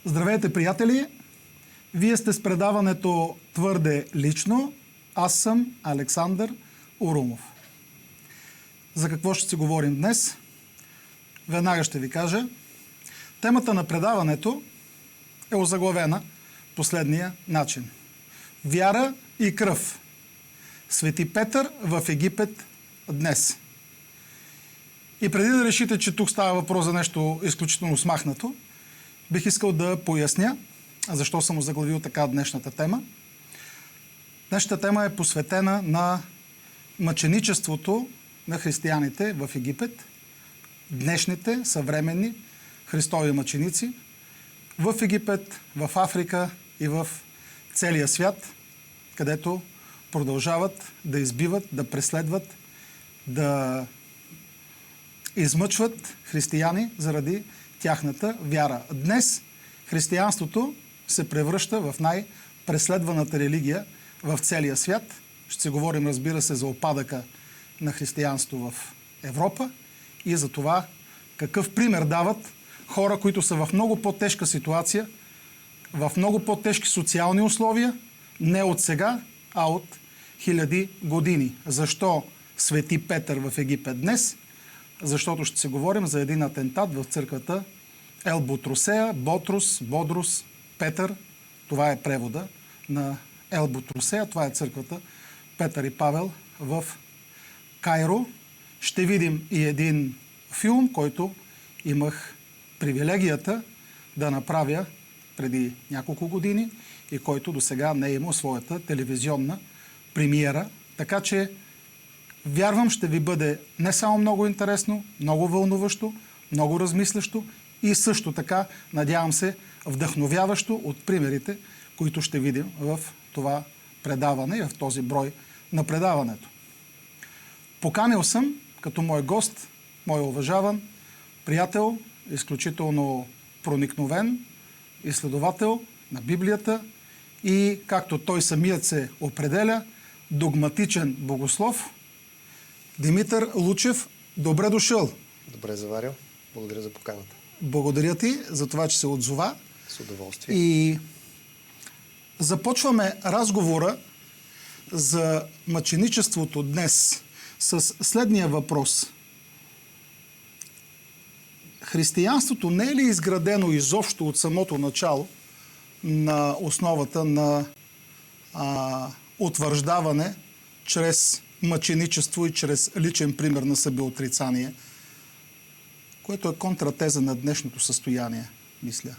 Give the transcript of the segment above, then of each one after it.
Здравейте, приятели! Вие сте с предаването Твърде лично. Аз съм Александър Урумов. За какво ще си говорим днес? Веднага ще ви кажа. Темата на предаването е озаглавена последния начин. Вяра и кръв. Свети Петър в Египет днес. И преди да решите, че тук става въпрос за нещо изключително смахнато, бих искал да поясня защо съм озаглавил така днешната тема. Днешната тема е посветена на мъченичеството на християните в Египет, днешните съвременни Христови мъченици в Египет, в Африка и в целия свят, където продължават да избиват, да преследват, да измъчват християни заради тяхната вяра. Днес християнството се превръща в най-преследваната религия в целия свят. Ще се говорим, разбира се, за опадъка на християнство в Европа и за това какъв пример дават хора, които са в много по-тежка ситуация, в много по-тежки социални условия, не от сега, а от хиляди години. Защо Свети Петър в Египет днес? Защото ще се говорим за един атентат в църквата Ел Бутрусея, Бодрус, Петър. Това е превода на Ел Бутрусея. Това е църквата Петър и Павел в Кайро. Ще видим и един филм, който имах привилегията да направя преди няколко години и който до сега не е имал своята телевизионна премиера. Така че вярвам, ще ви бъде не само много интересно, много вълнуващо, много размислящо и също така, надявам се, вдъхновяващо от примерите, които ще видим в това предаване и в този брой на предаването. Поканил съм като мой гост, мой уважаван приятел, изключително проникновен изследовател на Библията и, както той самият се определя, догматичен богослов, Димитър Лучев. Добре дошъл! Добре заварил. Благодаря за поканата. Благодаря ти за това, че се отзова. С удоволствие. И започваме разговора за мъченичеството днес с следния въпрос. Християнството не е ли изградено изобщо от самото начало на основата на утвърждаване чрез мъченичество и чрез личен пример на себеотрицание, което е контратеза на днешното състояние, мисля?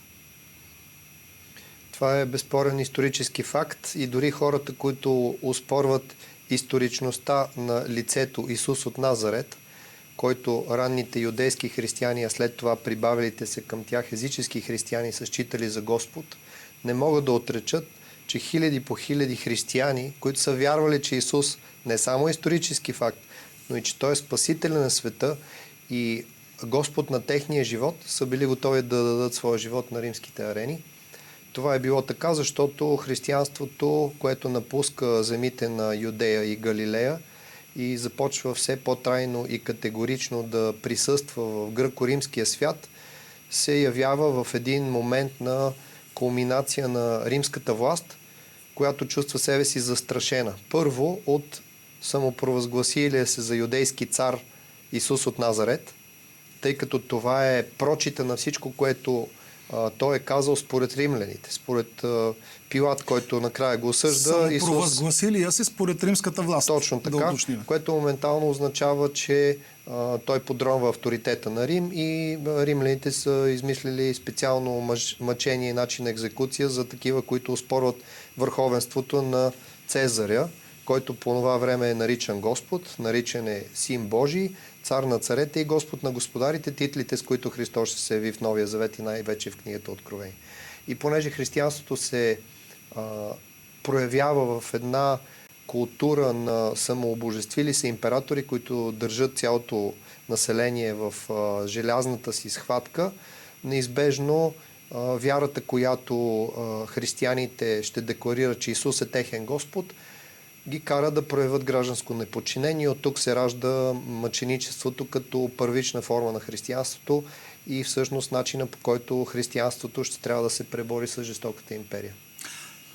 Това е безспорен исторически факт и дори хората, които оспорват историчността на лицето Исус от Назарет, който ранните юдейски християни, а след това прибавилите се към тях езически християни са считали за Господ, не могат да отречат, че хиляди по хиляди християни, които са вярвали, че Исус не само е исторически факт, но и че Той е спасителя на света и Господ на техния живот, са били готови да дадат своя живот на римските арени. Това е било така, защото християнството, което напуска земите на Юдея и Галилея и започва все по-трайно и категорично да присъства в гръко-римския свят, се явява в един момент на кулминация на римската власт, която чувства себе си застрашена. Първо от самопровъзгласилия се за юдейски цар Исус от Назарет, тъй като това е прочита на всичко, което той е казал според римляните, според Пилат, който накрая го осъжда. Самопровъзгласилия се според римската власт. Точно така, което моментално означава, че той подронва авторитета на Рим и римляните са измислили специално мъчение и начин на екзекуция за такива, които оспорват върховенството на Цезаря, който по това време е наричан Господ, наричан е Син Божий, цар на царете и Господ на господарите, титлите, с които Христос ще се яви в Новия Завет и най-вече в книгата Откровение. И понеже християнството се проявява в една култура на самообожествили се императори, които държат цялото население в желязната си схватка, неизбежно вярата, която християните ще декларират, че Исус е техен Господ, ги кара да проявят гражданско неподчинение. От тук се ражда мъченичеството като първична форма на християнството и всъщност начина, по който християнството ще трябва да се пребори с жестоката империя.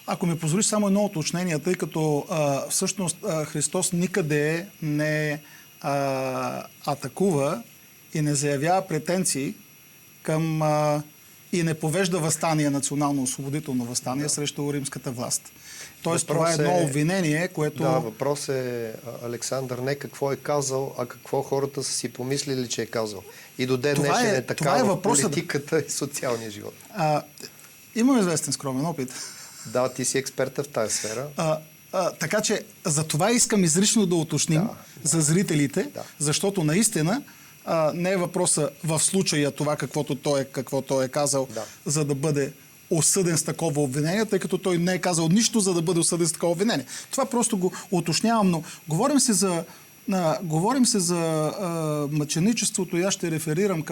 Ако ми позволиш само едно уточнение, тъй като всъщност Христос никъде не атакува и не заявява претенции към и не повежда възстание, национално-освободително възстание срещу римската власт. Тоест това е едно обвинение, което... Да, въпрос е, Александър, не какво е казал, а какво хората са си помислили, че е казал. И до ден днешен е така в политиката и социалния живот. Имам известен скромен опит. Да, ти си експерта в тази сфера. Така че за това искам изрично да уточним за зрителите, защото наистина не е въпроса в случая това какво той е казал, за да бъде осъден с такова обвинение, тъй като той не е казал нищо, за да бъде осъден с такова обвинение. Това просто го уточнявам, но говорим се за мъченичеството и аз ще реферирам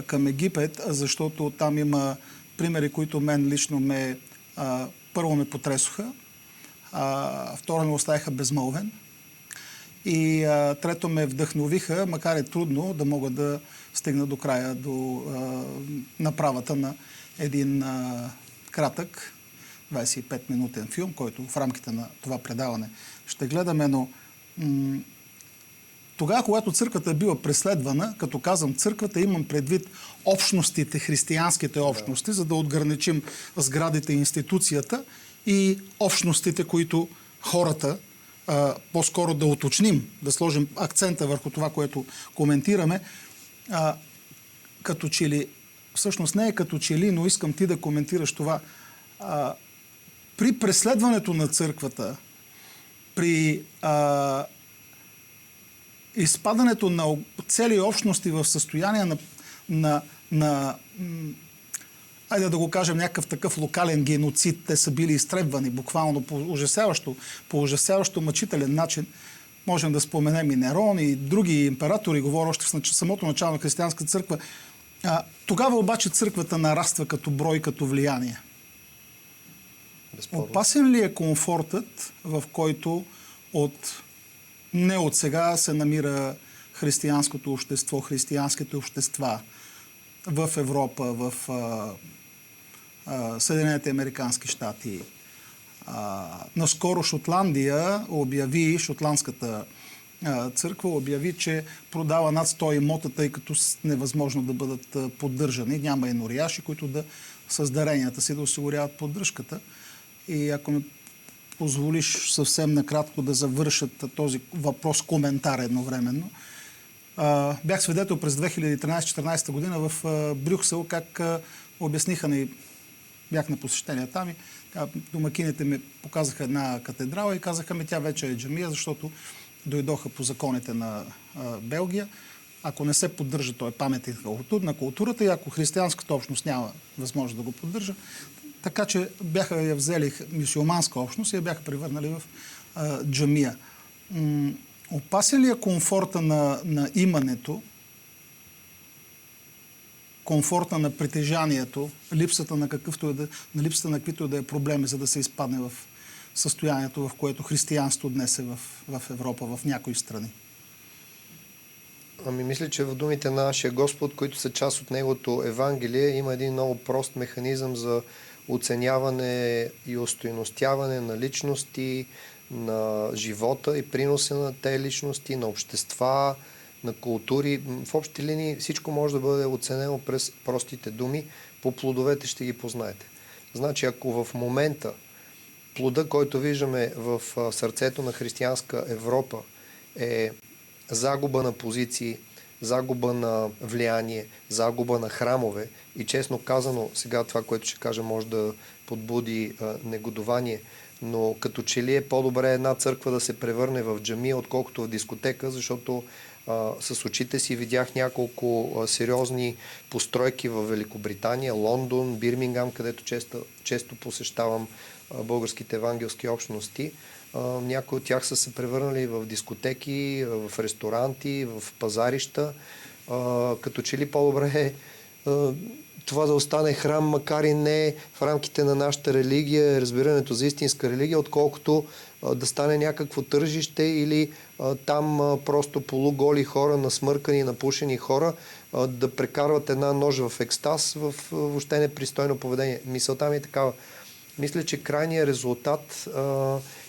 към Египет, защото там има примери, които мен лично първо ме потресоха, второ ме оставиха безмълвен и трето ме вдъхновиха, макар и трудно, да мога да стигна до края, до направата на един кратък 25-минутен филм, който в рамките на това предаване ще гледаме, но тогава, когато църквата е била преследвана, като казвам църквата, имам предвид общностите, християнските общности, за да отграничим сградите и институцията и общностите, които хората, по-скоро да уточним, да сложим акцента върху това, което коментираме, като че ли, всъщност не е като че ли, но искам ти да коментираш това. При преследването на църквата, при изпадането на цели общности в състояние айде да го кажем, някакъв такъв локален геноцид, те са били изтребвани буквално по ужасяващо мъчителен начин. Можем да споменем и Нерон и други императори, говоря още в самото начало на християнска църква. Тогава обаче църквата нараства като брой, като влияние. Безспорно. Опасен ли е комфортът, в който не от сега се намира християнското общество, християнските общества в Европа, в Съединените американски щати? Наскоро Шотландия шотландската църква обяви, че продава над 100 имота, тъй като невъзможно да бъдат поддържани. Няма и норияши, които с даренията си да осигуряват поддръжката. И ако ми позволиш съвсем накратко да завършат този въпрос коментар едновременно. Бях свидетел през 2013-2014 година в Брюксел, как обясниха ни, бях на посещение там и домакините ми показаха една катедрала и казаха ми, тя вече е джамия, защото дойдоха по законите на Белгия. Ако не се поддържа, той е паметник на културата и ако християнската общност няма възможност да го поддържа, така че бяха я взели мюсюлманска общност и я бяха превърнали в джамия. Опасен ли е комфорта на имането, комфорта на притежанието, липсата на каквито да е проблеми, за да се изпадне в състоянието, в което християнство днес е в Европа, в някои страни? Мисля, че в думите на нашия Господ, които са част от Неговото Евангелие, има един много прост механизъм за оценяване и остойностяване на личности, на живота и приноса на тези личности, на общества, на култури. В общи линии всичко може да бъде оценено през простите думи. По плодовете ще ги познаете. Значи, ако в момента плода, който виждаме в сърцето на християнска Европа, е загуба на позиции, загуба на влияние, загуба на храмове и честно казано, сега това, което ще кажа, може да подбуди негодование, но като че ли е по-добре една църква да се превърне в джамия, отколкото в дискотека, защото с очите си видях няколко сериозни постройки в Великобритания, Лондон, Бирмингам, където често посещавам българските евангелски общности. Някои от тях са се превърнали в дискотеки, в ресторанти, в пазарища. Като че ли по-добре е това да остане храм, макар и не в рамките на нашата религия, разбирането за истинска религия, отколкото да стане някакво тържище или там просто полуголи хора, насмъркани, напушени хора да прекарват една нощ в екстаз, в въобще непристойно поведение. Мисълта ми е такава. Мисля, че крайният резултат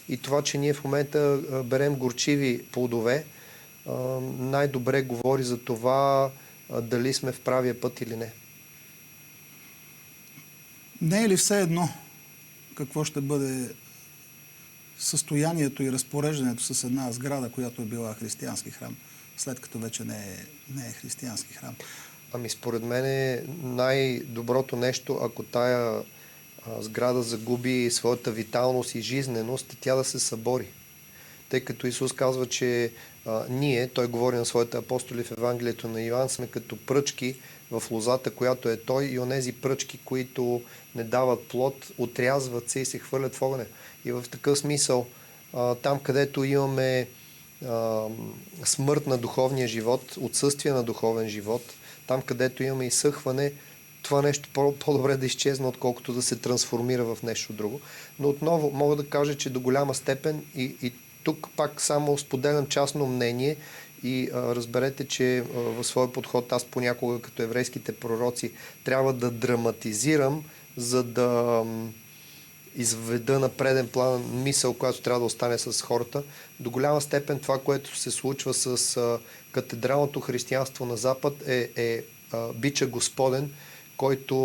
и това, че ние в момента берем горчиви плодове, най-добре говори за това дали сме в правия път или не. Не е ли все едно какво ще бъде състоянието и разпореждането с една сграда, която е била християнски храм, след като вече не е християнски храм? Ами според мен е най-доброто нещо, ако тая сграда загуби своята виталност и жизненост, тя да се събори. Тъй като Исус казва, че ние, той говори на своите апостоли в Евангелието на Йоан, сме като пръчки в лозата, която е той, и онези пръчки, които не дават плод, отрязват се и се хвърлят в огъня. И в такъв смисъл, там където имаме смърт на духовния живот, отсъствие на духовен живот, там където имаме изсъхване, това нещо по-добре да изчезне, отколкото да се трансформира в нещо друго. Но отново мога да кажа, че до голяма степен и тук пак само споделям частно мнение и разберете, че в своя подход аз понякога като еврейските пророци трябва да драматизирам, за да изведа на преден план мисъл, която трябва да остане с хората. До голяма степен това, което се случва с катедралното християнство на Запад е бича Господен, който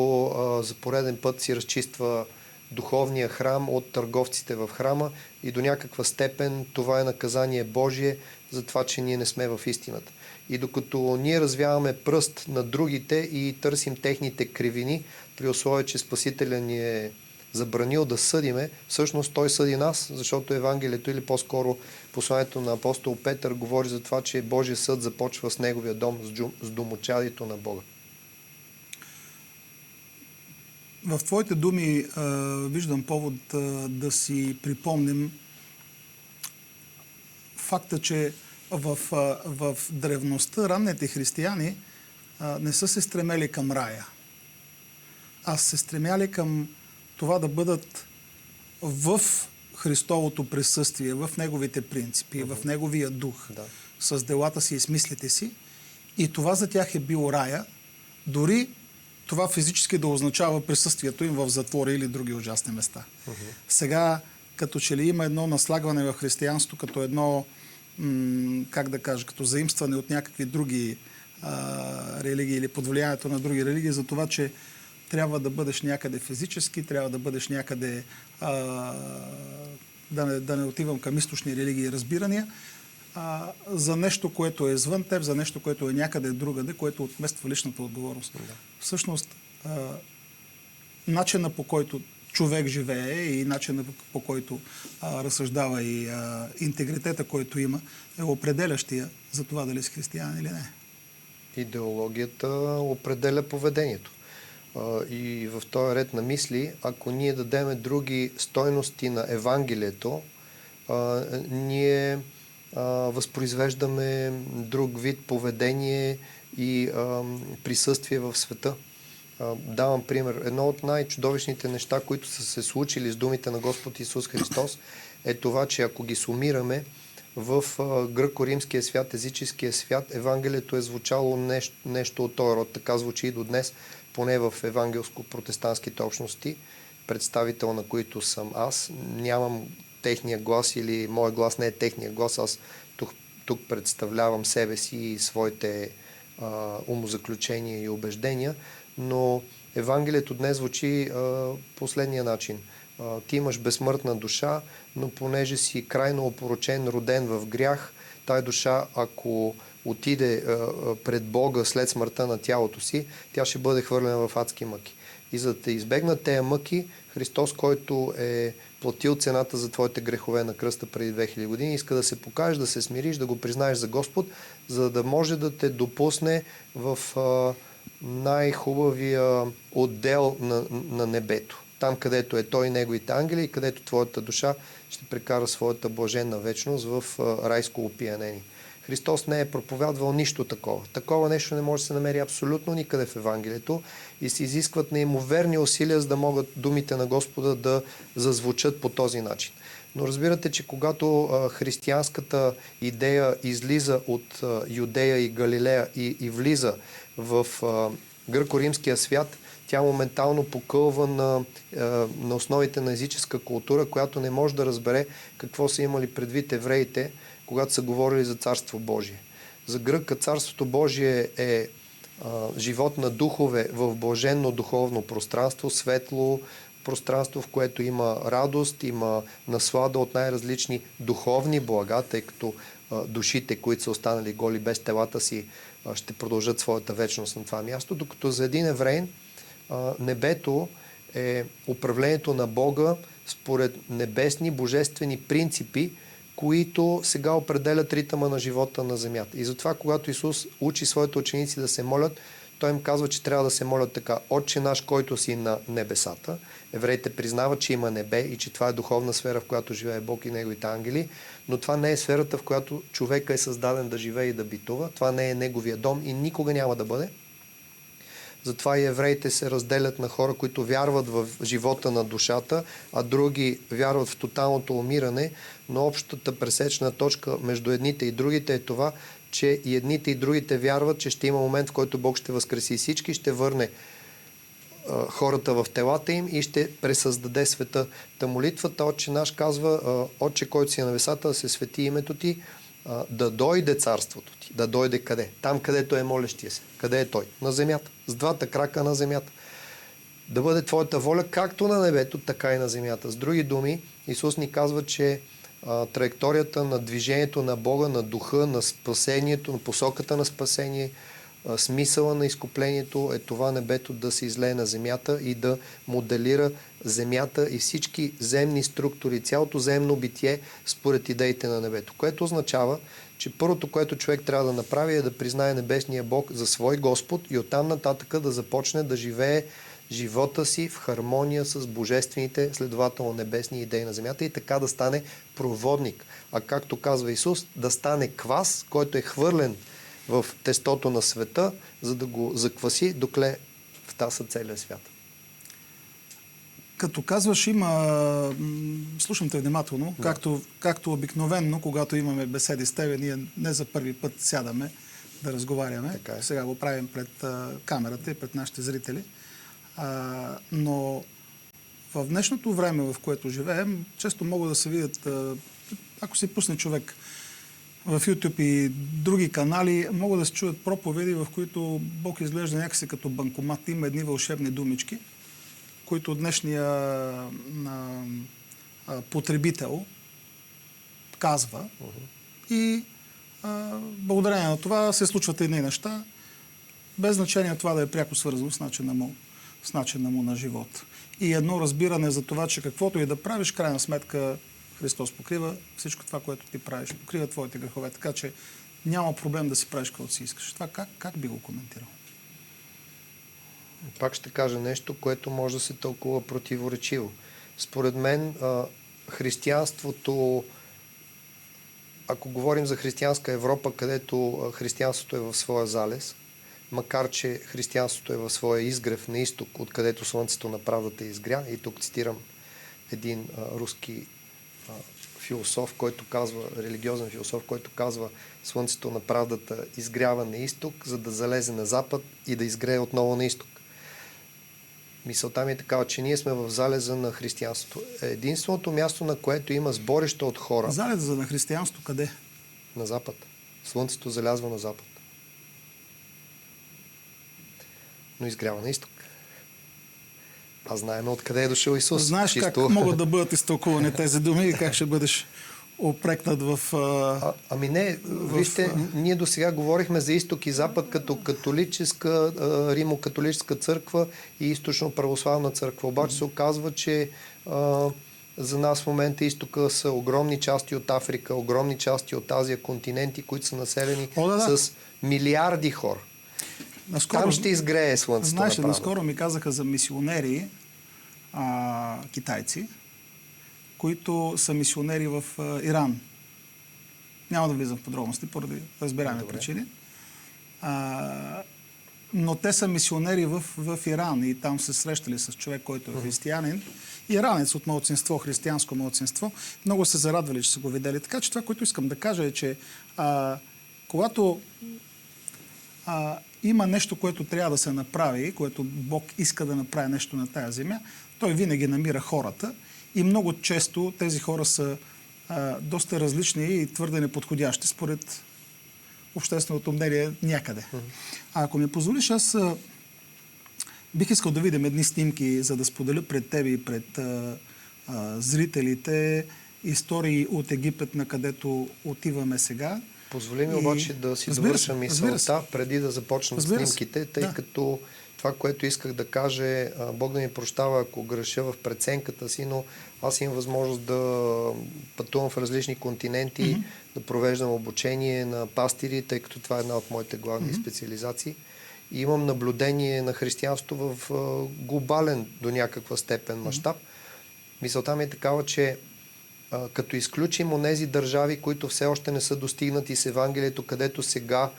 за пореден път си разчиства духовния храм от търговците в храма и до някаква степен това е наказание Божие за това, че ние не сме в истината. И докато ние развяваме пръст на другите и търсим техните кривини, при условие, че Спасителя ни е забранил да съдиме, всъщност той съди нас, защото Евангелието или по-скоро посланието на апостол Петър говори за това, че Божия съд започва с неговия дом, с домочадието на Бога. В твоите думи виждам повод да си припомним факта, че в древността ранните християни не са се стремели към рая, а се стремяли към това да бъдат в Христовото присъствие, в Неговите принципи, в Неговия дух, с делата си и с мислите си. И това за тях е било рая, дори това физически да означава присъствието им в затвора или други ужасни места. Сега, като че ли има едно наслагване в християнството, като едно, как да кажа, като заимстване от някакви други религии или под влиянието на други религии, за това, че трябва да бъдеш някъде физически, трябва да бъдеш някъде, да не отивам към източни религии и разбирания, за нещо, което е извън теб, за нещо, което е някъде другаде, което отмества личната отговорност. Да. Всъщност, начина по който човек живее и начина по който разсъждава и интегритета, който има, е определящия за това дали си християнин или не. Идеологията определя поведението. И в този ред на мисли, ако ние дадеме други стойности на Евангелието, ние възпроизвеждаме друг вид поведение и присъствие в света. Давам пример. Едно от най-чудовищните неща, които са се случили с думите на Господ Исус Христос, е това, че ако ги сумираме в гръко-римския свят, езическия свят, Евангелието е звучало нещо от този род. Така звучи и до днес, поне в евангелско-протестантските общности, представител на които съм аз. Нямам техния глас или моят глас не е техния глас. Аз тук представлявам себе си и своите умозаключения и убеждения, но Евангелието днес звучи последния начин. Ти имаш безсмъртна душа, но понеже си крайно опорочен, роден в грях, тая душа, ако отиде пред Бога след смъртта на тялото си, тя ще бъде хвърлена в адски мъки. И за да те избегнат тези мъки, Христос, който е платил цената за твоите грехове на кръста преди 2000 години, иска да се покажеш, да се смириш, да го признаеш за Господ, за да може да те допусне в най-хубавия отдел на небето. Там, където е Той и Неговите ангели и където твоята душа ще прекара своята блаженна вечност в райско опиянение. Христос не е проповядвал нищо такова. Такова нещо не може да се намери абсолютно никъде в Евангелието и се изискват неимоверни усилия, за да могат думите на Господа да зазвучат по този начин. Но разбирате, че когато християнската идея излиза от Юдея и Галилея и влиза в гръко-римския свят, тя моментално покълва на основите на езическа култура, която не може да разбере какво са имали предвид евреите, когато са говорили за Царство Божие. За гръка Царството Божие е живот на духове в блаженно духовно пространство, светло пространство, в което има радост, има наслада от най-различни духовни блага, тъй като душите, които са останали голи без телата си, ще продължат своята вечност на това място, докато за един евреин небето е управлението на Бога според небесни, божествени принципи, които сега определят ритъма на живота на земята. И затова, когато Исус учи своите ученици да се молят, той им казва, че трябва да се молят така: Отче наш, който си на небесата. Евреите признават, че има небе и че това е духовна сфера, в която живее Бог и неговите ангели, но това не е сферата, в която човека е създаден да живее и да битува. Това не е неговия дом и никога няма да бъде. Затова и евреите се разделят на хора, които вярват в живота на душата, а други вярват в тоталното умиране, но общата пресечна точка между едните и другите е това, че и едните и другите вярват, че ще има момент, в който Бог ще възкреси всички, ще върне хората в телата им и ще пресъздаде света. Та молитвата Отче наш казва: Отче, който си на небесата, да се свети името ти, да дойде царството ти. Да дойде къде? Там, където е молещия се. Къде е той? На земята. С двата крака на земята. Да бъде твоята воля както на небето, така и на земята. С други думи, Исус ни казва, че траекторията на движението на Бога, на духа, на спасението, на посоката на спасение, смисъла на изкуплението е това небето да се излее на земята и да моделира земята и всички земни структури, цялото земно битие според идеите на небето. Което означава, че първото, което човек трябва да направи, е да признае небесния Бог за свой Господ и оттам нататък да започне да живее живота си в хармония с божествените, следователно небесни идеи на земята и така да стане проводник. А както казва Исус, да стане квас, който е хвърлен в тестото на света, за да го закваси, докле втаса целия свят. Като казваш, слушам те внимателно, да. Както обикновенно, когато имаме беседи с тебе, ние не за първи път сядаме да разговаряме. Сега го правим пред камерата и пред нашите зрители. Но в днешното време, в което живеем, често могат да се видят, ако си пусне човек в YouTube и други канали, могат да се чуят проповеди, в които Бог изглежда някакси като банкомат. Има едни вълшебни думички, които днешния потребител казва. И благодарение на това се случват едни неща, без значение това да е пряко свързано с начина му на живот. И едно разбиране за това, че каквото и да правиш, крайна сметка Христос покрива всичко това, което ти правиш, покрива твоите грехове, така че няма проблем да си правиш каквото си искаш. Това как би го коментирал? Пак ще кажа нещо, което може да се тълкува противоречиво. Според мен християнството, ако говорим за християнска Европа, където християнството е в своя залез, макар че християнството е в своя изгрев на изток, откъдето слънцето на правдата изгря, и тук цитирам един руски философ, който казва, религиозен философ, който казва: слънцето на правдата изгрява на изток, за да залезе на запад и да изгрее отново на изток. Мисълта ми е такава, че ние сме в залеза на християнството. Единственото място, на което има сборище от хора... Залеза на християнството къде? На запад. Слънцето залязва на запад. Но изгрява на изток. А знаем откъде е дошъл Исус. Знаеш как могат да бъдат изтълкувани тези думи и как ще бъдеш опрекнат в... вижте, ние до сега говорихме за изток и запад като католическа, римо-католическа църква и източно-православна църква. Обаче се оказва, че за нас в момента изтока са огромни части от Африка, огромни части от Азия, континенти, които са населени с милиарди хора. Там ще изгрее слънцето. Знаеш, наскоро ми казаха за мисионери, китайци, които са мисионери в Иран. Няма да влизам в подробности поради разбираеми причини. но те са мисионери в Иран и там се срещали с човек, който е християнин. Иранец от малцинство, християнско малцинство. Много се зарадвали, че са го видели. Така че това, което искам да кажа е, че когато има нещо, което трябва да се направи, което Бог иска да направи нещо на тая земя, той винаги намира хората и много често тези хора са доста различни и твърде неподходящи според общественото мнение някъде. А ако ми позволиш, аз бих искал да видим едни снимки, за да споделя пред тебе и пред зрителите истории от Египет, на където отиваме сега. Позволи ми обаче да си довърша мисълта, преди да започнат снимките, тъй като това, което исках да кажа е, Бог да ми прощава, ако греша в преценката си, но аз имам възможност да пътувам в различни континенти, да провеждам обучение на пастири, тъй като това е една от моите главни специализации. И имам наблюдение на християнството в глобален до някаква степен мащаб. Мисълта ми е такава, че като изключим онези държави, които все още не са достигнати с Евангелието, където сега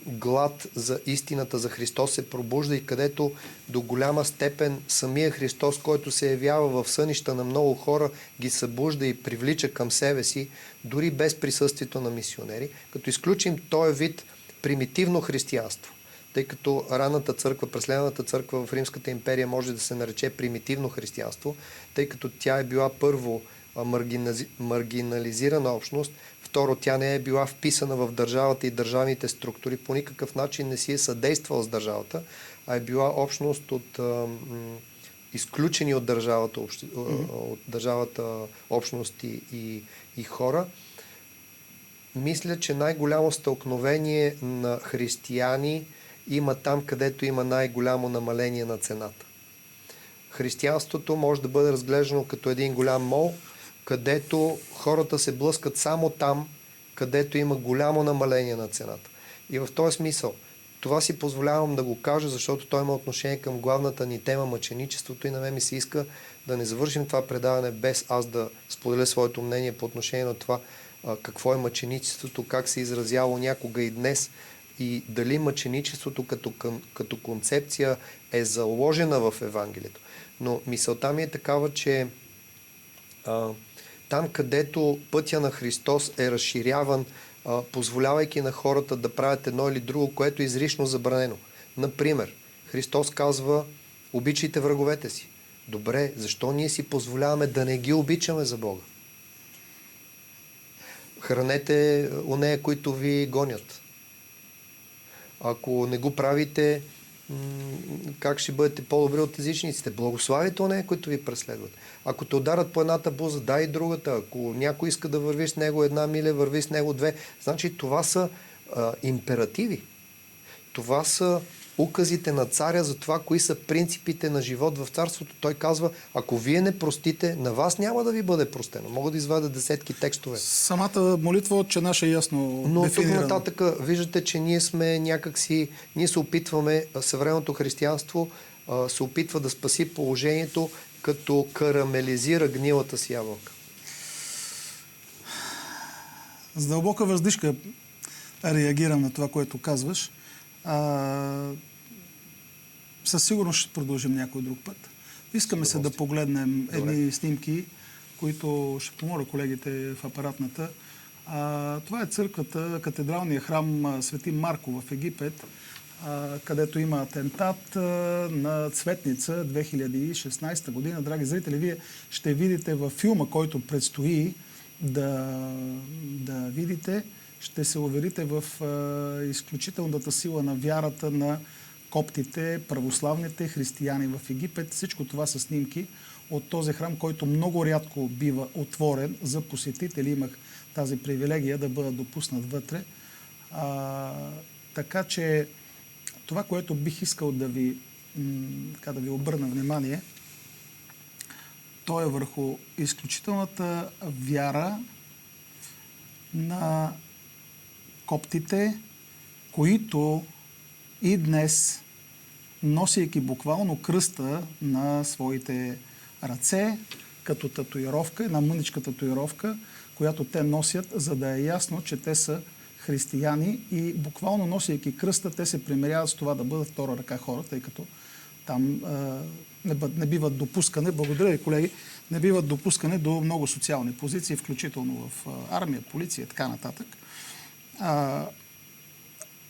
глад за истината за Христос се пробужда и където до голяма степен самия Христос, който се явява в сънища на много хора, ги събужда и привлича към себе си, дори без присъствието на мисионери. Като изключим този вид примитивно християнство, тъй като ранната църква, преследваната църква в Римската империя може да се нарече примитивно християнство, тъй като тя е била първо маргинализирана общност, второ, тя не е била вписана в държавата и държавните структури, по никакъв начин не си е съдействала с държавата, а е била общност от изключени от държавата общности и хора. Мисля, че най-голямо стълкновение на християни има там, където има най-голямо намаление на цената. Християнството може да бъде разглеждано като един голям мол, където хората се блъскат само там, където има голямо намаление на цената. И в този смисъл, това си позволявам да го кажа, защото той има отношение към главната ни тема мъченичеството и на мен ми се иска да не завършим това предаване без аз да споделя своето мнение по отношение на това какво е мъченичеството, как се изразяло някога и днес и дали мъченичеството като концепция е заложена в Евангелието. Но мисълта ми е такава, че там, където пътя на Христос е разширяван, позволявайки на хората да правят едно или друго, което е изрично забранено. Например, Христос казва, обичайте враговете си. Добре, защо ние си позволяваме да не ги обичаме за Бога? Хранете онея, които ви гонят. Ако не го правите, как ще бъдете по-добри от езичниците? Благославите онея, които ви преследват. Ако те ударат по едната буза, дай и другата. Ако някой иска да върви с него 1 миля, върви с него 2. Значи това са императиви. Това са указите на царя за това, кои са принципите на живот в царството. Той казва, ако вие не простите, на вас няма да ви бъде простено. Мога да извадя десетки текстове. Самата молитва Отче наш е ясно но дефинирана. тук нататък виждате, че ние сме някакси, ние се опитваме, съвременното християнство се опитва да спаси положението, като карамелизира гнилата си ябълка. С дълбока въздишка реагирам на това, което казваш. Със сигурност ще продължим някой друг път. Искаме се да погледнем едни снимки, които ще помоля колегите в апаратната. Това е църквата, катедралния храм Свети Марко в Египет, където има атентат на Цветница 2016 година. Драги зрители, вие ще видите във филма, който предстои да видите, ще се уверите в изключителната сила на вярата на коптите, православните християни в Египет. Всичко това са снимки от този храм, който много рядко бива отворен за посетители. Имах тази привилегия да бъда допуснат вътре. Така че това, което бих искал да ви обърна внимание, то е върху изключителната вяра на коптите, които и днес, носейки буквално кръста на своите ръце, като татуировка, една мъничка татуировка, която те носят, за да е ясно, че те са християни и буквално носейки кръста, те се примиряват с това да бъдат втора ръка хора, тъй като там не биват допускане, благодаря ви, колеги, не биват допускане до много социални позиции, включително в армия, полиция и така нататък.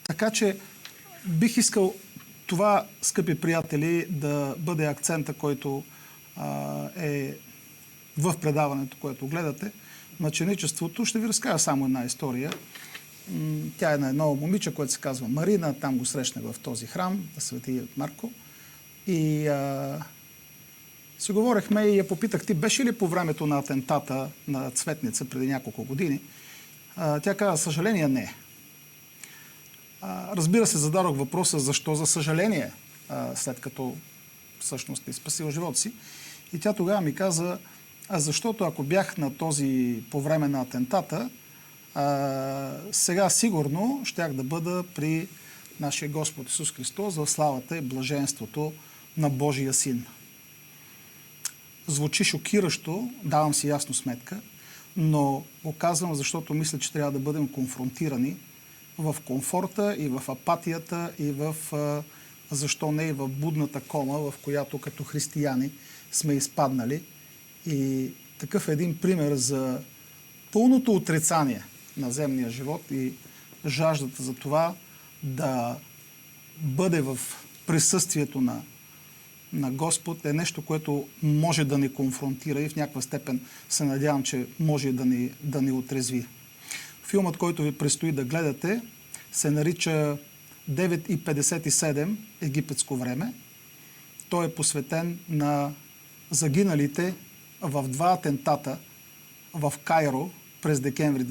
Така че бих искал това, скъпи приятели, да бъде акцента, който е в предаването, което гледате. Мъченичеството. Ще ви разкажа само една история. Тя е на едно момиче, което се казва Марина. Там го срещнах в този храм, на Свети Марко. И си говорихме и я попитах, ти беше ли по времето на атентата на Цветница преди няколко години? Тя каза, съжаление, не. Разбира се, зададох въпроса, защо за съжаление, след като всъщност е спасил живота си. И тя тогава ми каза, защото ако бях на този по време на атентата, сега сигурно щях да бъда при нашия Господ Исус Христос за славата и блаженството на Божия Син. Звучи шокиращо, давам си ясно сметка, но го казвам, защото мисля, че трябва да бъдем конфронтирани в комфорта и в апатията и в, защо не, и в будната кома, в която като християни сме изпаднали. И такъв един пример за пълното отрицание на земния живот и жаждата за това да бъде в присъствието на Господ е нещо, което може да ни конфронтира и в някаква степен се надявам, че може да ни отрезви. Филмът, който ви предстои да гледате, се нарича 9:57 египетско време. Той е посветен на загиналите в два атентата в Кайро през декември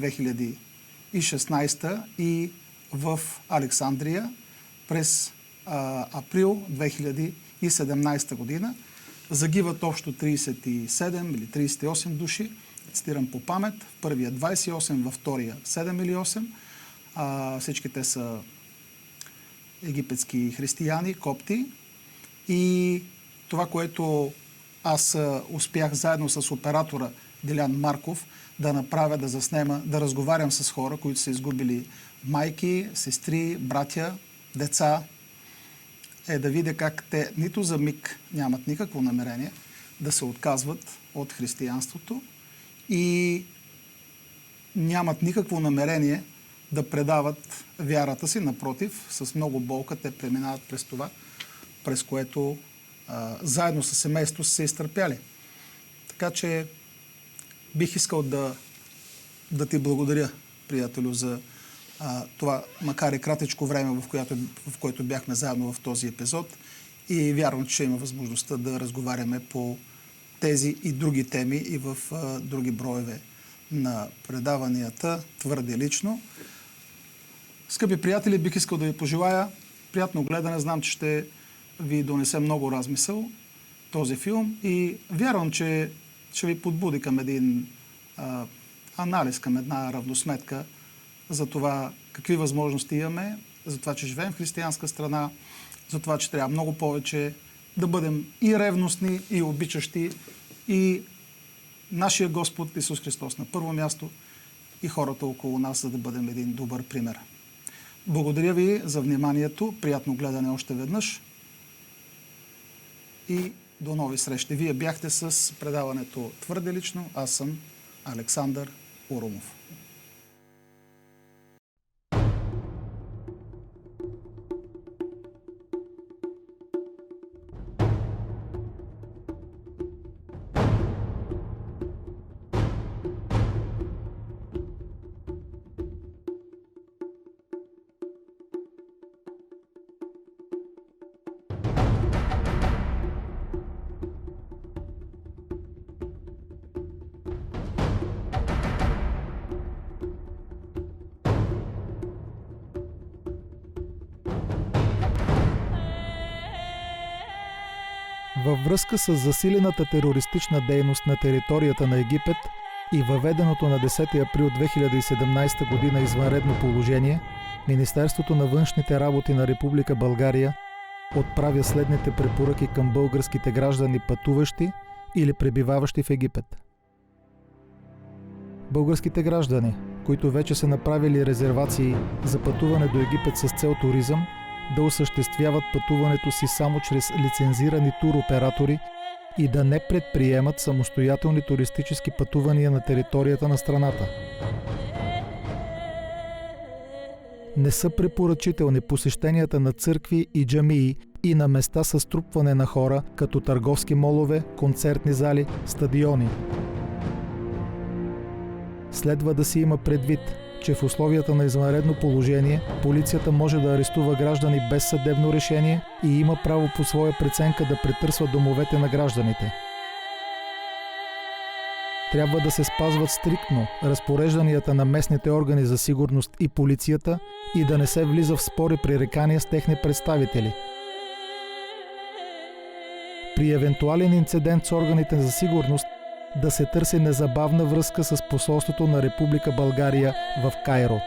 2016 и в Александрия през април 2017 година. Загиват общо 37 или 38 души, цитирам по памет. В първия 28, във втория 7 или 8. Всички те са египетски християни, копти. И това, което аз успях заедно с оператора Делян Марков да направя, да заснема, да разговарям с хора, които са изгубили майки, сестри, братя, деца, е да видя как те нито за миг нямат никакво намерение да се отказват от християнството и нямат никакво намерение да предават вярата си. Напротив, с много болка те преминават през това, през което заедно с семейството са се изтърпяли. Така че бих искал да ти благодаря, приятелю, за това, макар и кратичко време, в което бяхме заедно в този епизод. И вярвам, че има възможността да разговаряме по тези и други теми и в други броеве на предаванията, твърде лично. Скъпи приятели, бих искал да ви пожелая приятно гледане. Знам, че ще ви донесе много размисъл този филм и вярвам, че ще ви подбуди към един анализ, към една равносметка за това какви възможности имаме, за това, че живеем в християнска страна, за това, че трябва много повече да бъдем и ревностни, и обичащи, и нашия Господ Исус Христос на първо място и хората около нас, за да бъдем един добър пример. Благодаря ви за вниманието, приятно гледане още веднъж и до нови срещи. Вие бяхте с предаването Твърде лично, аз съм Александър Урумов. Във връзка с засилената терористична дейност на територията на Египет и въведеното на 10 април 2017 година извънредно положение, Министерството на външните работи на Република България отправя следните препоръки към българските граждани, пътуващи или пребиваващи в Египет. Българските граждани, които вече са направили резервации за пътуване до Египет с цел туризъм, да осъществяват пътуването си само чрез лицензирани туроператори и да не предприемат самостоятелни туристически пътувания на територията на страната. Не са препоръчителни посещенията на църкви и джамии и на места с струпване на хора, като търговски молове, концертни зали, стадиони. Следва да си има предвид, че в условията на извънредно положение полицията може да арестува граждани без съдебно решение и има право по своя преценка да претърсва домовете на гражданите. Трябва да се спазват стриктно разпорежданията на местните органи за сигурност и полицията и да не се влиза в спори пререкания с техни представители. При евентуален инцидент с органите за сигурност да се търси незабавна връзка с посолството на Република България в Кайро.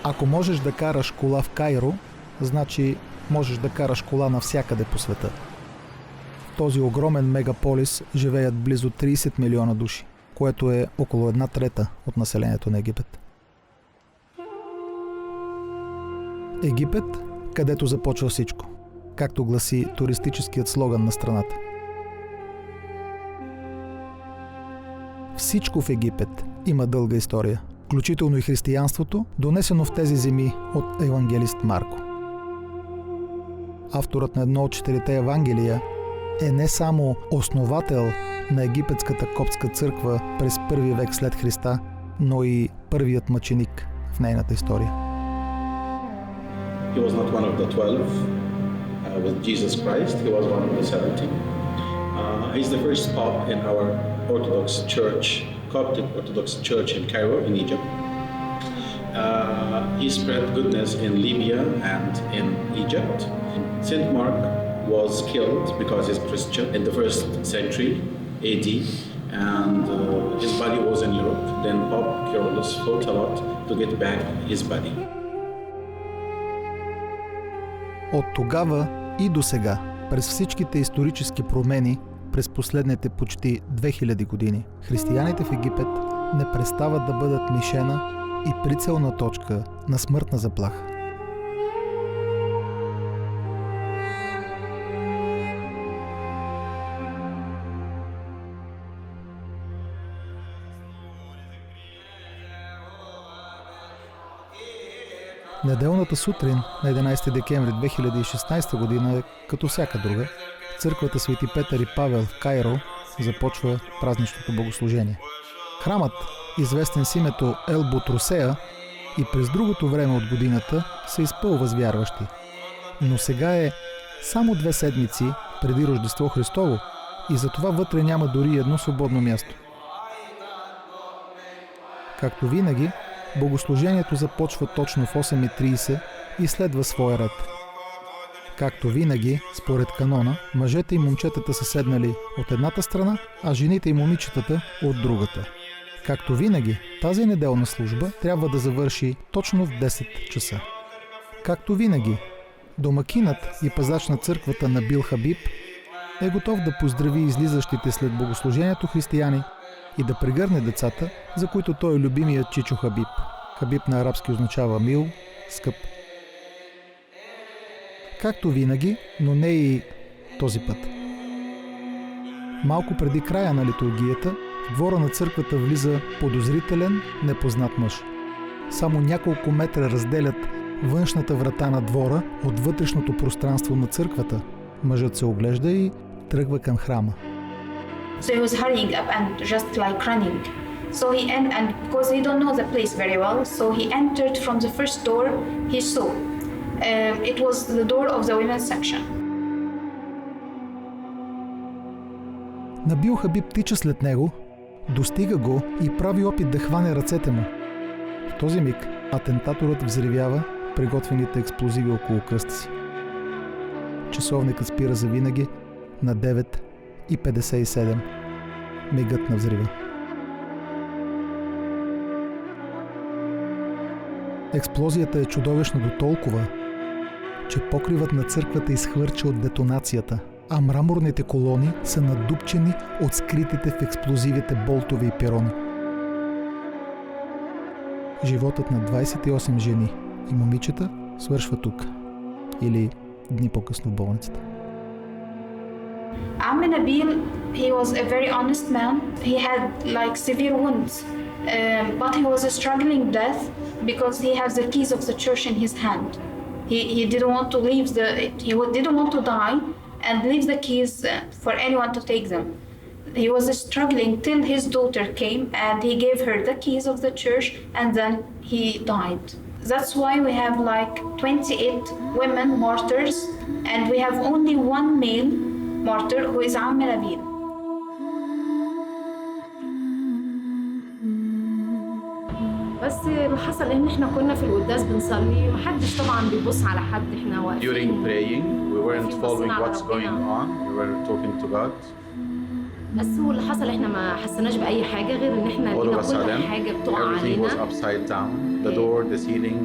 Ако можеш да караш кола в Кайро, значи можеш да караш кола навсякъде по света. В този огромен мегаполис живеят близо 30 милиона души, което е около 1/3 от населението на Египет. Египет, където започва всичко, както гласи туристическият слоган на страната. Всичко в Египет има дълга история, включително и християнството, донесено в тези земи от евангелист Марко. Авторът на едно от 4 Евангелия е не само основател на египетската коптска църква през 1 век след Христа, но и първият мъченик в нейната история. He was not one of the 12 with Jesus Christ. He was one of the 70. He's the first pope in our Orthodox Church, Coptic Orthodox Church in Cairo, in Egypt. He spread goodness in Libya and in Egypt. Saint Mark was killed because he's Christian in the 1st century AD, and his body was in Europe. Then Pope Kyrillos fought a lot to get back his body. От тогава и до сега, през всичките исторически промени, през последните почти 2000 години, християните в Египет не престават да бъдат мишена и прицелна точка на смъртна заплаха. Неделната сутрин на 11 декември 2016 година е като всяка друга. Църквата Свети Петър и Павел в Кайро започва празничното богослужение. Храмът, известен с името Ел Бутрусея, и през другото време от годината се изпълва с вярващи. Но сега е само 2 седмици преди Рождество Христово и затова вътре няма дори едно свободно място. Както винаги, богослужението започва точно в 8:30 и следва своя ред. Както винаги, според канона, мъжете и момчетата са седнали от едната страна, а жените и момичетата от другата. Както винаги, тази неделна служба трябва да завърши точно в 10 часа. Както винаги, домакинът и пазач на църквата Набил Хабиб е готов да поздрави излизащите след богослужението християни и да прегърне децата, за които той е любимият Чичо Хабиб. Хабиб на арабски означава мил, скъп. Както винаги, но не и този път. Малко преди края на литургията, в двора на църквата влиза подозрителен, непознат мъж. Само няколко метра разделят външната врата на двора от вътрешното пространство на църквата. Мъжът се оглежда и тръгва към храма. So he was hurrying up and just like running So and because he don't know the place very well, so he entered from the first door he saw. It was the door of the women's section. Набил Хабиб тича след него, достига го и прави опит да хване ръцете му. В този миг атентаторът взривява приготвените експлозиви около кръста си. Часовникът спира завинаги на 9:57. Мигът на взрива. Експлозията е чудовищна до толкова, че покривът на църквата изхвърча от детонацията, а мраморните колони са надупчени от скритите в експлозивите болтове и пирони. Животът на 28 жени и момичета свършва тук. Или дни по-късно в болницата. Amm Nabil, he was a very honest man. He had like severe wounds, but he was struggling death because he has the keys of the church in his hand. He didn't want to leave didn't want to die and leave the keys for anyone to take them. He was struggling till his daughter came and he gave her the keys of the church and then he died. That's why we have like 28 women martyrs and we have only one male martyr who is Amm Nabil. بس اللي حصل ان احنا كنا في القداس بنصلي ومحدش طبعا بيبص على حد، احنا واقفين. During praying, we weren't following what's going on. We were talking to God. بس هو اللي حصل احنا ما حسناش باي حاجه غير ان احنا All of لقينا a كل sudden, حاجه بتقع everything was علينا. upside down. The door, the ceiling,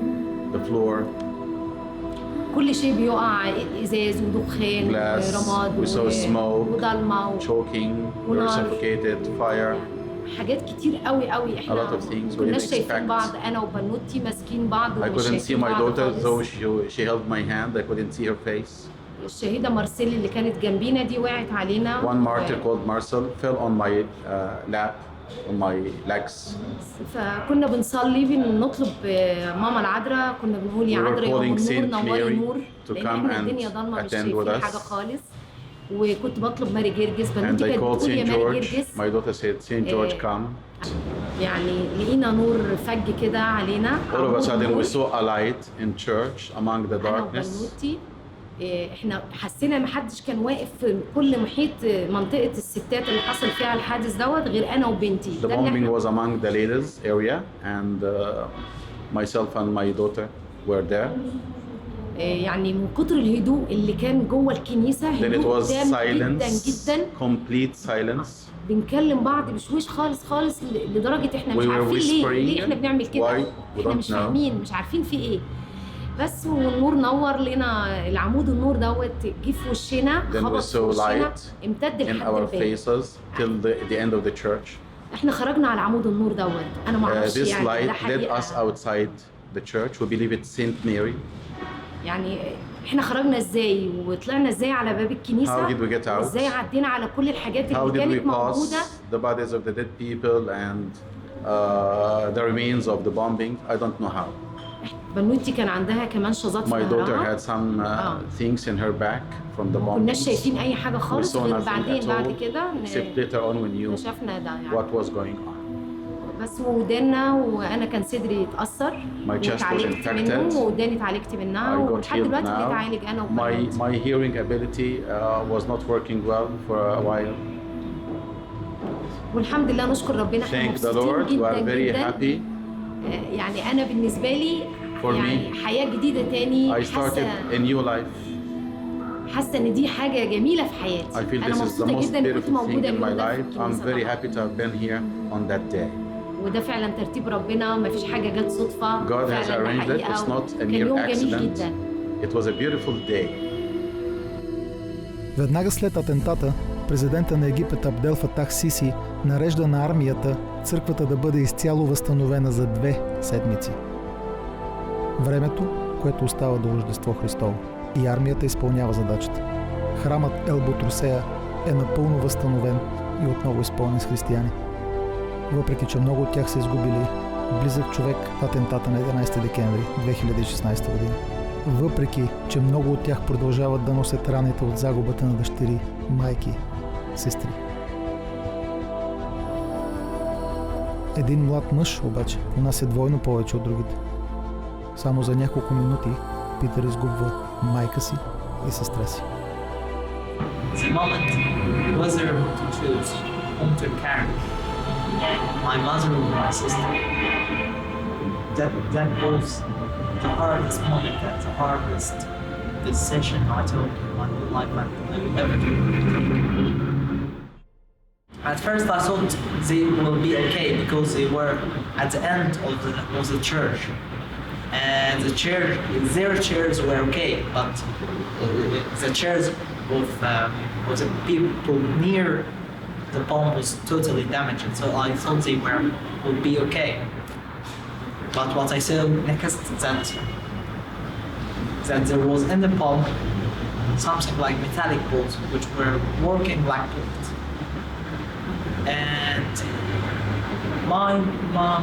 the floor, كل شيء بيقع، ازاز ودخان glass. ورماد We saw smoke, وضلمه choking, we were suffocated, fire. حاجات كتير قوي قوي A lot احنا of things we كناش didn't شايفين expect. بعض، انا وبنوتي ماسكين بعض I ومش couldn't see شايفين my بعض daughter, though خالص. she held my hand. I couldn't see her face. الشهيده مارسيل اللي كانت جنبينا دي وقعت علينا. One martyr called Marcel fell on my lap, on my legs. فكنا بنصلي بنطلب ماما العذراء، كنا بنقول يا We were عذراء يا calling نور Saint نوري Mary نور، to لان come احنا and الدنيا ضلمه مش attend شايفين with us. حاجه خالص. وكنت بطلب ماري جرجس، And بنوتي I كانت called بتقول يا Saint ماري George. جرجس. My daughter said, Saint George, come. يعني لقينا نور فج كده علينا. All of a sudden we saw a light in church among the أنا darkness. وبنوتي احنا حسينا ما حدش كان واقف في كل محيط منطقه الستات اللي حصل فيها الحادث دوت غير انا وبنتي. The ده اللي bombing احنا was among the ladies area, and myself and my daughter were there. يعني من كتر الهدوء اللي كان جوه الكنيسه، Then it هدوء was تام جدا silence, جدا. complete silence. بنكلم بعض بشويش خالص خالص لدرجه احنا مش We were عارفين ليه whispering. احنا بنعمل كده. Why? We احنا don't مش know. فاهمين، مش عارفين في ايه. بس والنور نور لنا، العمود النور دوت جه في وشنا، Then we خبط في saw وشنا، light امتد in لحد our الباب. faces till the end of the church. احنا خرجنا على عمود النور دوت، انا ما اعرفش This يعني ده light led حقيقه. us outside the church. We believe it's Saint Mary. يعني احنا خرجنا ازاي وطلعنا ازاي على باب الكنيسه؟ How did we get out? ازاي عدينا على كل الحاجات How اللي did we كانت موجوده؟ pass the bodies of the dead people and the remains of the bombing? I don't know how. بنوتي كان عندها كمان شظات في My daughter ظهرها. had some things in her back from the ما كناش bombings. شايفين اي حاجه We خالص saw غير nothing بعدين at بعد all, كده except later on we knew اكتشفنا ده يعني. what was going on. بس ودانا، وانا كان صدري اتاثر My chest was واتعالجت infected. منه، وداني اتعالجت منها، I got ولحد healed دلوقتي now. بنتعالج انا My وبنوتي. hearing ability was not working well for a while. والحمد لله نشكر ربنا، احنا Thank the مبسوطين Lord. We جدا are very جدا. happy. يعني انا بالنسبه لي For يعني me, حياه جديده تاني. I started a new life. حاسه ان دي حاجه جميله في حياتي. I feel انا this is the مبسوطه most جدا اني كنت beautiful thing موجوده in my اليوم ده في life. I'm الكنيسة very طبعاً. happy to have been here on that day. وده فعلا ترتيب ربنا، ما فيش حاجه جت صدفه. God has فعلا ده arranged it. حقيقة، It's not a كان mere يوم جميل accident. جدا. It was a beautiful day. Веднага след атентата, президента на Египет Абдел Фатах Сиси нарежда на армията църквата да бъде изцяло възстановена за 2 седмици. Времето, което остава до Рождество Христово. И армията изпълнява задачата. Храмът Ел Бутрусея е напълно възстановен и отново изпълнен с християни. Въпреки че много от тях са изгубили близък човек в атентата на 11 декември 2016 година. Въпреки че много от тях продължават да носят раните от загубата на дъщери, майки, сестри. Един млад мъж обаче понася двойно повече от другите. Само за няколко минути Питър изгубва майка си и сестра си. The moment whether to choose whom to carry, my mother or my sister, that was the hardest moment and the hardest decision I took in my whole life and I will ever do. At first I thought they will be okay because they were at the end of the church. And their chairs were okay, but the chairs of the people near the pond was totally damaged. So I thought they would be okay. But what I saw next that there was in the pond something like metallic balls which were working like bullets. And my mom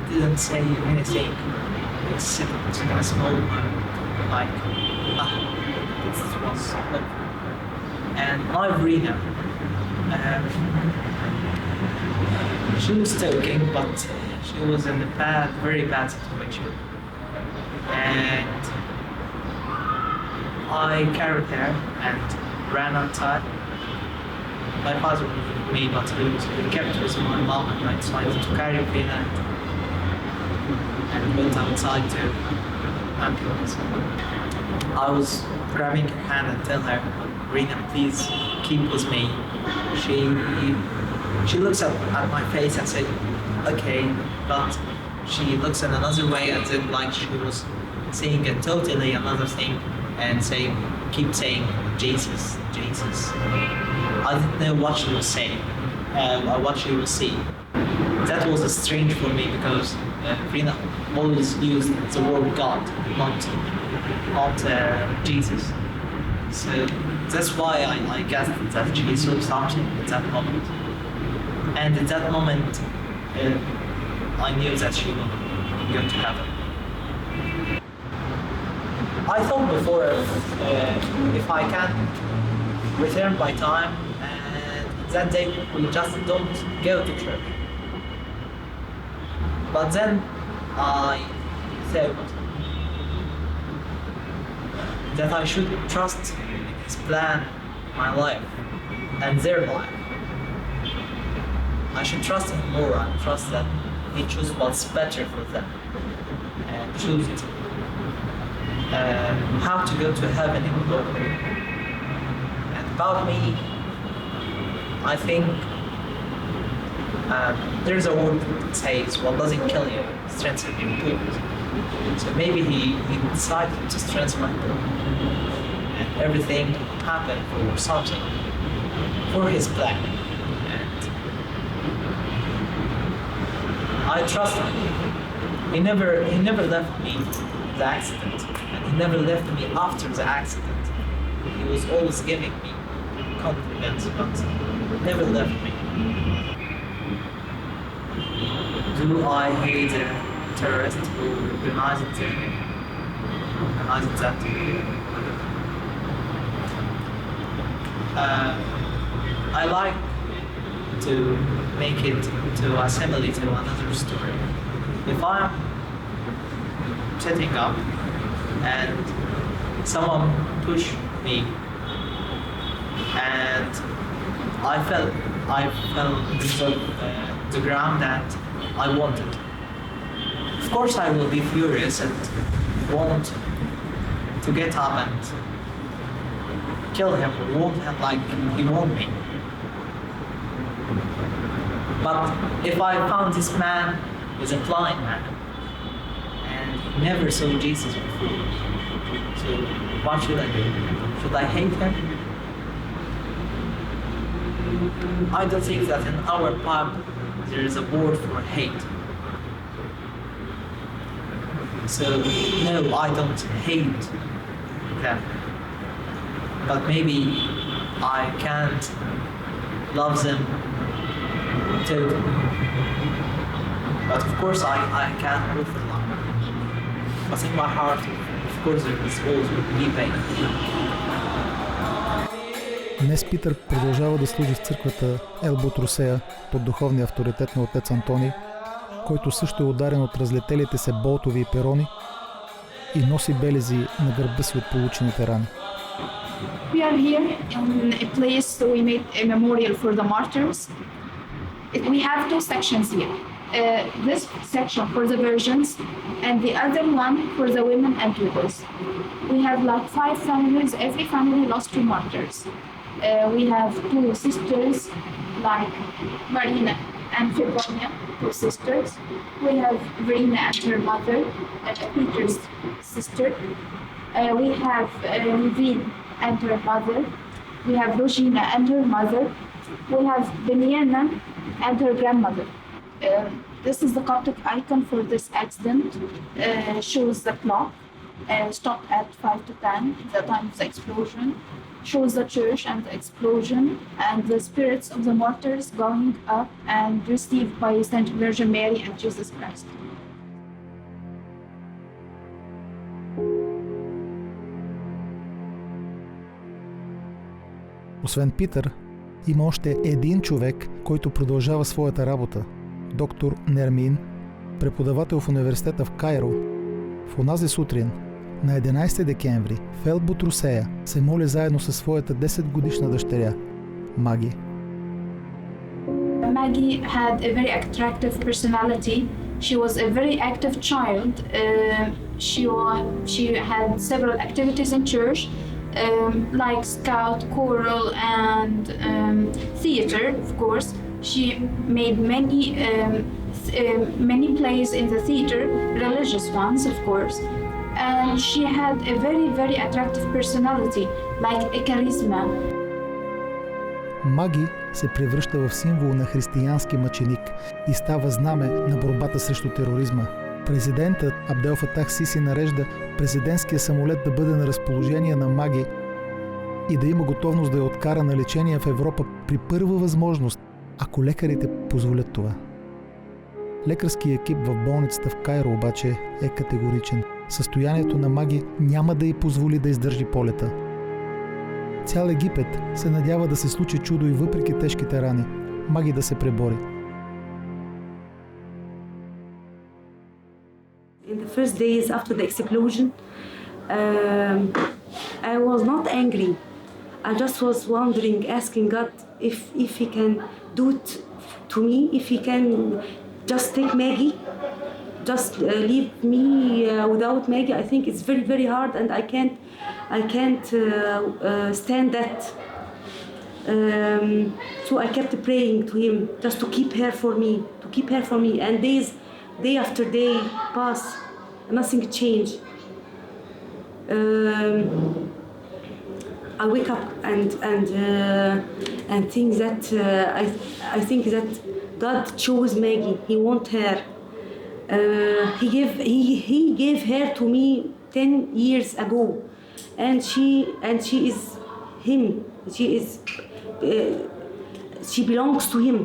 didn't say anything except a small like this was good. And my Rina, she was talking, but she was in a very bad situation. And I carried her and ran outside. My father was with me, but he kept with my mom, and I decided to carry Rina and went outside to ambulance. I was grabbing her hand and tell her, Rina, please keep with me. She looks at my face and said, okay, but she looks in another way and then like she was saying a totally another thing and keep saying Jesus, Jesus. I didn't know what she was saying, what she was saying. That was strange for me because Rina always used the word God, not Jesus. So that's why I guessed that she saw something at that moment. And at that moment, I knew that she was going to happen. I thought before if I can return by time and that day we just don't go to church. But then I thought that I should trust His plan, my life, and their life. I should trust Him more and trust that He chooses what's better for them and choose how to go to heaven in glory. And about me, I think there's a word that says, what doesn't kill you strengthens your bones. So maybe he decided to strengthen my bone. And everything happened for something, for his plan. And I trust him. He never left me the accident. And he never left me after the accident. He was always giving me confidence, but never left me. Do I hate a terrorist who organized that? I like to make it to assimilate to another story. If I'm setting up and someone pushed me and I fell into the ground that I wanted. Of course I will be furious and want to get up and kill him or wound him like he wounded me. But if I found this man was a blind man and he never saw Jesus before, so what should I do? Should I hate him? I don't think that in our Bible there is a word for hate. So no, I don't hate them. But maybe I can't love them totally. But of course I can't prove the love. But in my heart, of course there is always be pain. Днес Питър продължава да служи в църквата Елбутрусея под духовния авторитет на отец Антоний, който също е ударен от разлетелите се болтови и перони и носи белези на гърба си от получените рани. We are here in a place we made a memorial for the martyrs. We have two sections here. This section for the virgins and the other one for the women and widows. We have like 5 families. Every family lost 2 martyrs. We have 2 sisters like Marina and Fibronia, 2 sisters. We have Verena and her mother, Peter's sister. We have Levine and her mother. We have Rogina and her mother. We have Beniana and her grandmother. This is the Coptic icon for this accident. Shows the clock, stopped at 5 to 10, the time of the explosion. Shows the church and the explosion and the spirits of the martyrs going up and received by Saint Virgin Mary and Jesus Christ. Освен Питър, има още един човек, който продължава своята работа. Доктор Нермин, преподавател в университета в Кайро. В онази сутрин, на 11 декември, в Елбутрусея се моли заедно със своята 10-годишна дъщеря, Маги. Maggie had a very attractive personality. She was a very active child. She had several activities in church, like scout, choral, and theater, of course. She made many plays in the theater, religious ones, of course. And she had a very, very attractive personality, like a charisma. Маги се превръща в символ на християнски мъченик и става знаме на борбата срещу тероризма. Президентът Абдел Фатах Сиси нарежда президентския самолет да бъде на разположение на Маги и да има готовност да я откара на лечение в Европа при първа възможност, ако лекарите позволят това. Лекарският екип в болницата в Кайро обаче е категоричен. Състоянието на Маги няма да й позволи да издържи полета. Цял Египет се надява да се случи чудо и въпреки тежките рани, Маги да се пребори. In the first days after the explosion, I was not angry. I just was wondering, asking God if He can do it to me, if He can just take Maggie, just leave me without Maggie. I think it's very, very hard, and I can't stand that. So I kept praying to Him just to keep her for me, And day after day pass, nothing changed. I wake up and think that I think that God chose Maggie. He want her. He gave her to me 10 years ago, and she is him. She belongs to him.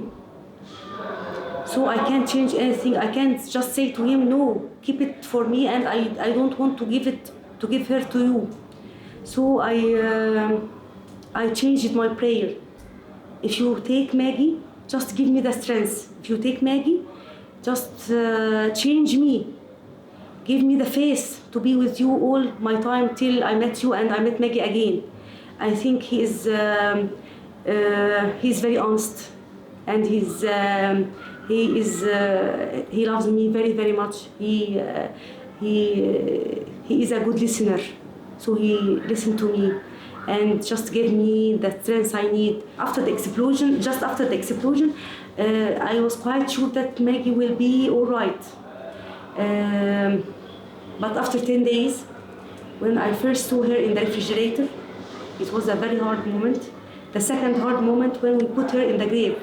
So I can't change anything. I can't just say to him, no, keep it for me, and I don't want to give her to you. So I changed my prayer. If you take Maggie, just give me the strength. If you take Maggie, just change me. Give me the faith to be with you all my time till I met you and I met Maggie again. I think he's very honest, and he loves me very, very much. He is a good listener, so he listened to me and just gave me the strength I need. Just after the explosion, I was quite sure that Maggie will be all right. But after 10 days, when I first saw her in the refrigerator, it was a very hard moment. The second hard moment when we put her in the grave.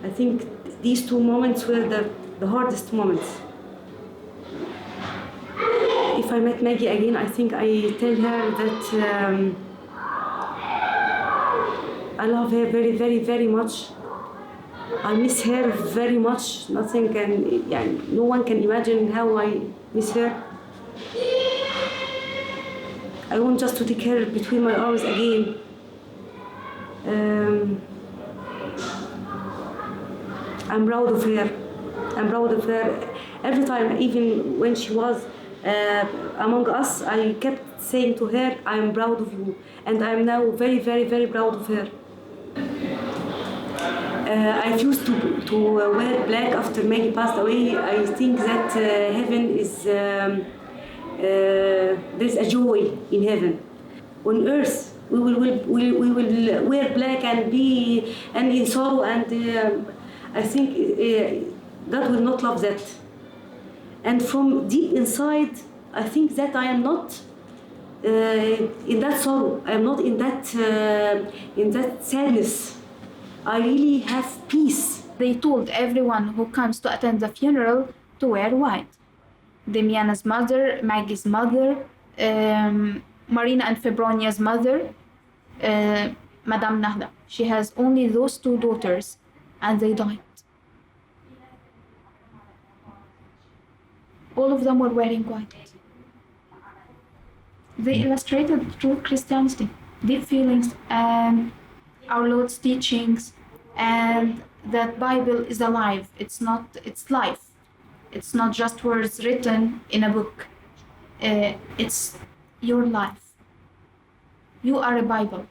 I think these 2 moments were the hardest moments. If I met Maggie again, I think I tell her that I love her very, very, very much. I miss her very much. No one can imagine how I miss her. I want just to take her between my arms again I'm proud of her. I'm proud of her. Every time, even when she was among us, I kept saying to her, I'm proud of you. And I'm now very, very, very proud of her. I refused to wear black after Maggie passed away. I think that heaven is, there's a joy in heaven. On earth, we will wear black and be and in sorrow, and I think God will not love that. And from deep inside, I think that I am not in that sorrow. I am not in that sadness. I really have peace. They told everyone who comes to attend the funeral to wear white. Damiana's mother, Maggie's mother, Marina and Febronia's mother, Madame Nahda. She has only those two daughters, and they died. All of them were wearing white. They illustrated true Christianity, deep feelings, and our Lord's teachings, and that Bible is alive. It's life. It's not just words written in a book. It's your life. You are a Bible.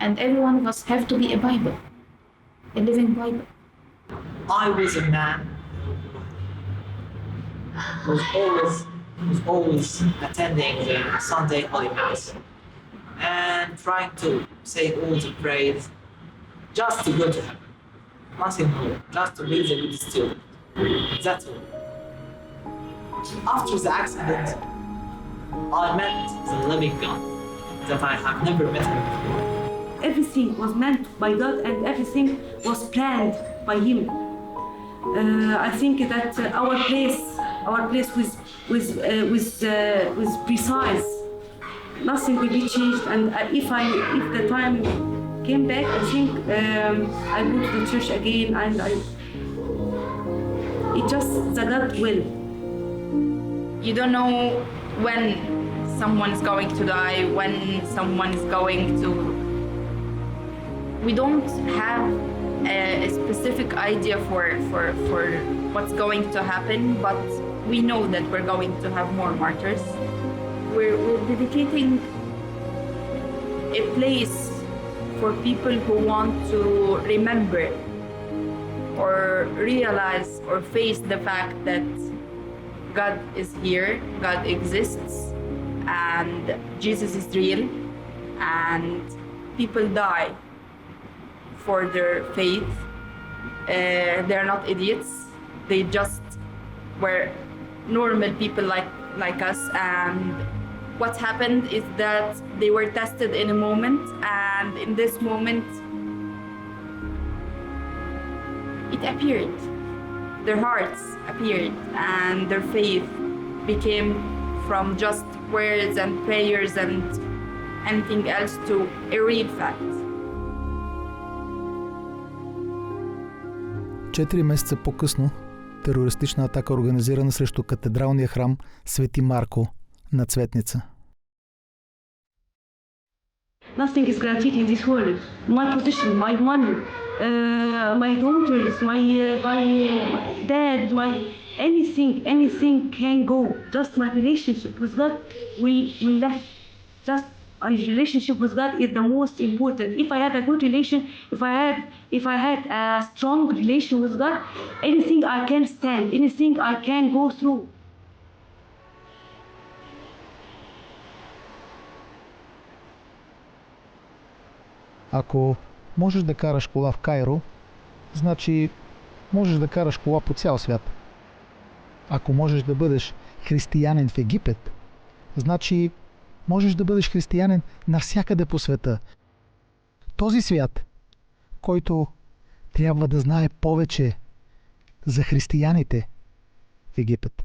And every one of us have to be a Bible, a living Bible. I was a man who was always attending the Sunday Holy Mass and trying to say all the prayers just to go to heaven. Nothing more, just to be the good student. That's all. After the accident, I met the living God that I have never met him before. Everything was meant by God, and everything was planned by Him. I think that our place was precise. Nothing will be changed, and if the time came back, I think I go to the church again, and it just the God will. You don't know when someone is going to die, when someone is going to. We don't have a specific idea for what's going to happen, but we know that we're going to have more martyrs. We're dedicating a place for people who want to remember or realize or face the fact that God is here, God exists, and Jesus is real, and people die for their faith. They're not idiots. They just were normal people like us, and what happened is that they were tested in a moment, and in this moment it appeared. Their hearts appeared, and their faith became from just words and prayers and anything else to a real fact. 4 месеца по-късно терористична атака, организирана срещу катедралния храм Свети Марко на Цветница. Nothing is guaranteed in this world. My position, my money, my daughters, my dad, anything can go. Just my relationship with God will last. Just my relationship with God is the most important. If I had a good relation, if I had a strong relation with God, anything I can stand, anything I can go through. Ако можеш да караш кола в Кайро, значи можеш да караш кола по цял свят. Ако можеш да бъдеш християнин в Египет, значи можеш да бъдеш християнин навсякъде по света. Този свят, който трябва да знае повече за християните в Египет.